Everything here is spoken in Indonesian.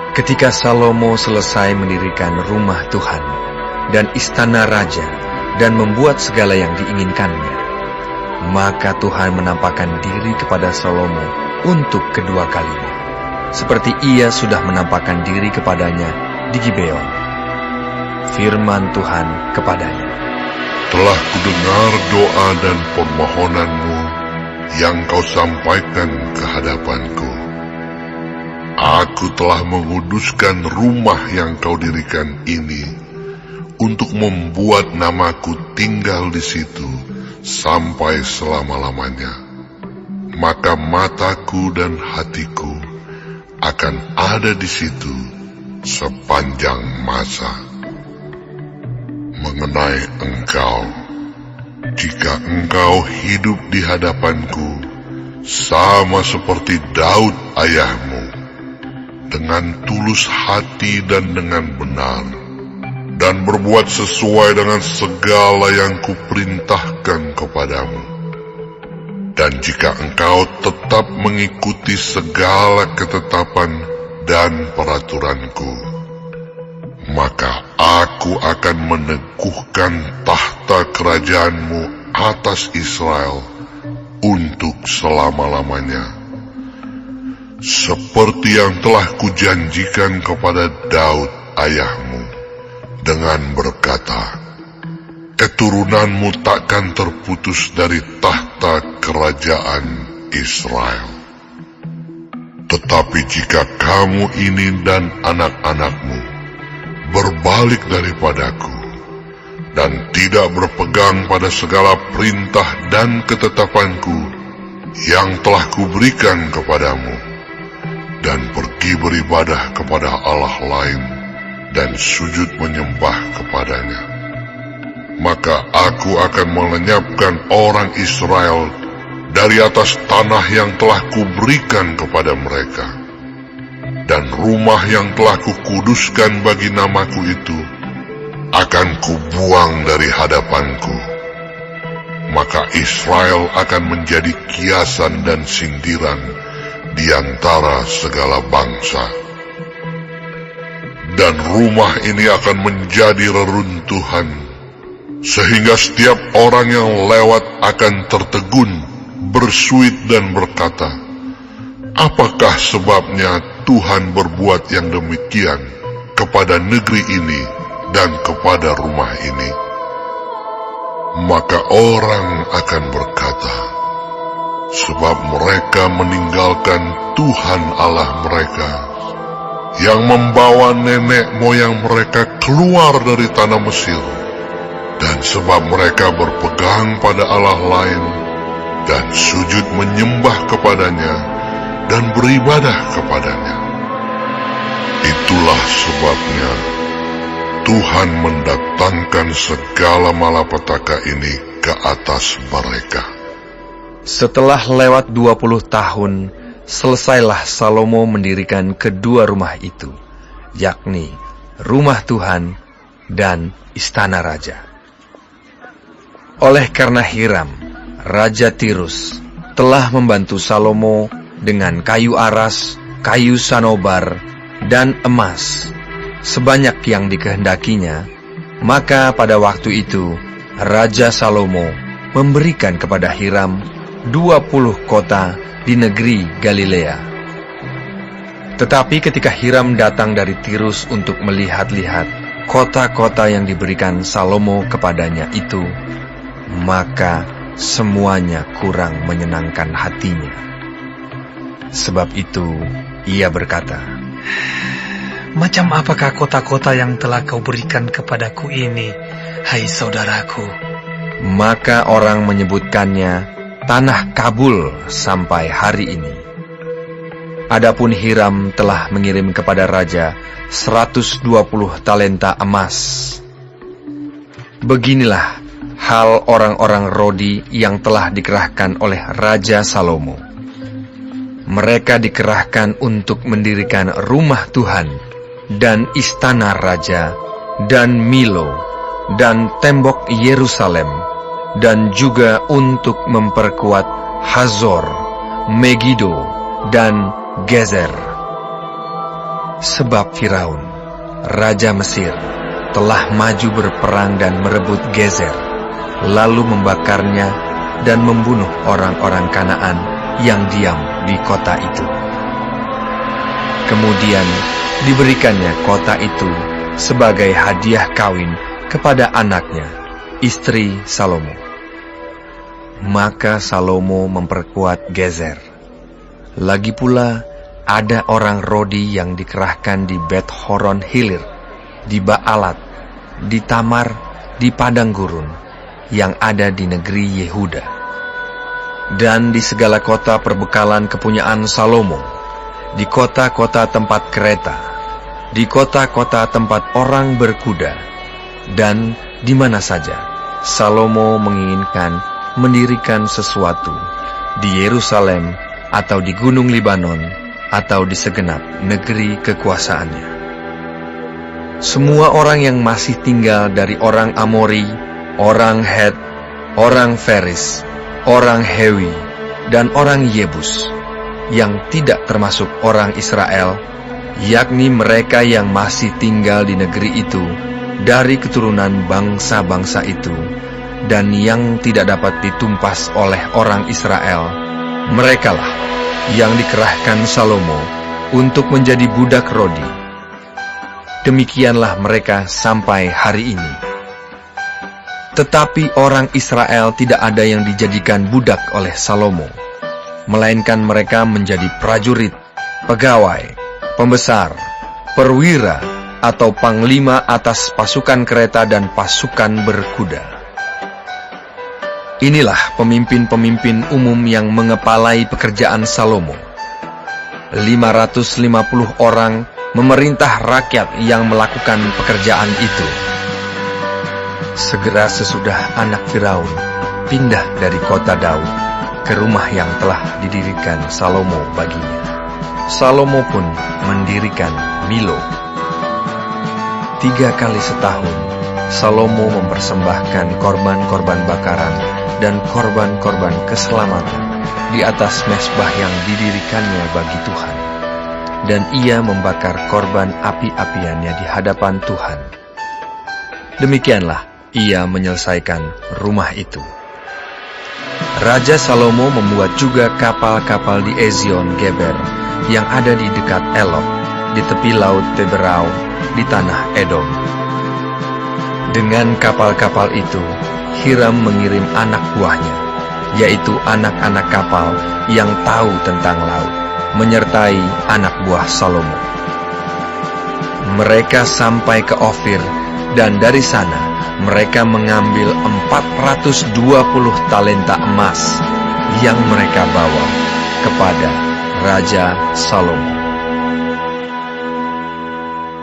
Ketika Salomo selesai mendirikan rumah Tuhan dan istana raja dan membuat segala yang diinginkannya, maka Tuhan menampakkan diri kepada Salomo untuk kedua kalinya, seperti ia sudah menampakkan diri kepadanya di Gibeon. Firman Tuhan kepadanya, "Telah kudengar doa dan permohonanmu yang kau sampaikan ke hadapanku. Aku telah menguduskan rumah yang kau dirikan ini untuk membuat namaku tinggal di situ sampai selama-lamanya. Maka mataku dan hatiku akan ada di situ sepanjang masa. Mengenai engkau, jika engkau hidup di hadapanku sama seperti Daud ayahmu, dengan tulus hati dan dengan benar, dan berbuat sesuai dengan segala yang kuperintahkan kepadamu. Dan jika engkau tetap mengikuti segala ketetapan dan peraturanku, maka aku akan meneguhkan tahta kerajaanmu atas Israel untuk selama-lamanya, seperti yang telah kujanjikan kepada Daud ayahmu, dengan berkata, keturunanmu takkan terputus dari tahta kerajaan Israel. Tetapi jika kamu ini dan anak-anakmu berbalik daripadaku, dan tidak berpegang pada segala perintah dan ketetapanku yang telah kuberikan kepadamu, dan pergi beribadah kepada Allah lain dan sujud menyembah kepadanya, maka aku akan melenyapkan orang Israel dari atas tanah yang telah kuberikan kepada mereka, dan rumah yang telah kukuduskan bagi namaku itu akan kubuang dari hadapanku. Maka Israel akan menjadi kiasan dan sindiran di antara segala bangsa, dan rumah ini akan menjadi reruntuhan, sehingga setiap orang yang lewat akan tertegun, bersuit dan berkata, apakah sebabnya Tuhan berbuat yang demikian kepada negeri ini dan kepada rumah ini? Maka orang akan berkata, sebab mereka meninggalkan Tuhan Allah mereka, yang membawa nenek moyang mereka keluar dari tanah Mesir, dan sebab mereka berpegang pada Allah lain, dan sujud menyembah kepadanya, dan beribadah kepadanya. Itulah sebabnya Tuhan mendatangkan segala malapetaka ini ke atas mereka. Setelah lewat 20 tahun, selesailah Salomo mendirikan kedua rumah itu, yakni rumah Tuhan dan istana raja. Oleh karena Hiram, Raja Tirus, telah membantu Salomo dengan kayu aras, kayu sanobar, dan emas, sebanyak yang dikehendakinya, maka pada waktu itu Raja Salomo memberikan kepada Hiram 20 kota di negeri Galilea. Tetapi ketika Hiram datang dari Tirus untuk melihat-lihat kota-kota yang diberikan Salomo kepadanya itu, maka semuanya kurang menyenangkan hatinya. Sebab itu ia berkata, macam apakah kota-kota yang telah kau berikan kepadaku ini, hai saudaraku? Maka orang menyebutkannya Tanah Kabul sampai hari ini. Adapun Hiram telah mengirim kepada raja 120 talenta emas. Beginilah hal orang-orang Rodi yang telah dikerahkan oleh Raja Salomo. Mereka dikerahkan untuk mendirikan rumah Tuhan dan istana raja dan Milo dan tembok Yerusalem, dan juga untuk memperkuat Hazor, Megiddo, dan Gezer. sebab Firaun, raja Mesir, telah maju berperang dan merebut Gezer, lalu membakarnya dan membunuh orang-orang Kanaan yang diam di kota itu. Kemudian diberikannya kota itu sebagai hadiah kawin kepada anaknya, istri Salomo. Maka Salomo memperkuat Gezer. Lagi pula ada orang Rodi yang dikerahkan di Bet Horon Hilir, di Baalat, di Tamar, di padang gurun, yang ada di negeri Yehuda. Dan di segala kota perbekalan kepunyaan Salomo, di kota-kota tempat kereta, di kota-kota tempat orang berkuda, dan di mana saja Salomo menginginkan mendirikan sesuatu, di Yerusalem atau di Gunung Libanon atau di segenap negeri kekuasaannya. Semua orang yang masih tinggal dari orang Amori, orang Het, orang Feris, orang Hewi, dan orang Yebus, yang tidak termasuk orang Israel, yakni mereka yang masih tinggal di negeri itu, dari keturunan bangsa-bangsa itu, dan yang tidak dapat ditumpas oleh orang Israel, merekalah yang dikerahkan Salomo untuk menjadi budak Rodi. Demikianlah mereka sampai hari ini. Tetapi orang Israel tidak ada yang dijadikan budak oleh Salomo, melainkan mereka menjadi prajurit, pegawai, pembesar, perwira, atau panglima atas pasukan kereta dan pasukan berkuda. Inilah pemimpin-pemimpin umum yang mengepalai pekerjaan Salomo. 550 orang memerintah rakyat yang melakukan pekerjaan itu. Segera sesudah anak Firaun pindah dari kota Daud ke rumah yang telah didirikan Salomo baginya, Salomo pun mendirikan Milo. 3 kali setahun Salomo mempersembahkan korban-korban bakaran dan korban-korban keselamatan di atas mezbah yang didirikannya bagi Tuhan, dan ia membakar korban api-apiannya di hadapan Tuhan. Demikianlah ia menyelesaikan rumah itu. Raja Salomo membuat juga kapal-kapal di Ezion Geber yang ada di dekat Elot, di tepi laut Teberau, di tanah Edom. Dengan kapal-kapal itu, Hiram mengirim anak buahnya, yaitu anak-anak kapal yang tahu tentang laut, menyertai anak buah Salomo. Mereka sampai ke Ofir, dan dari sana mereka mengambil 420 talenta emas yang mereka bawa kepada Raja Salomo.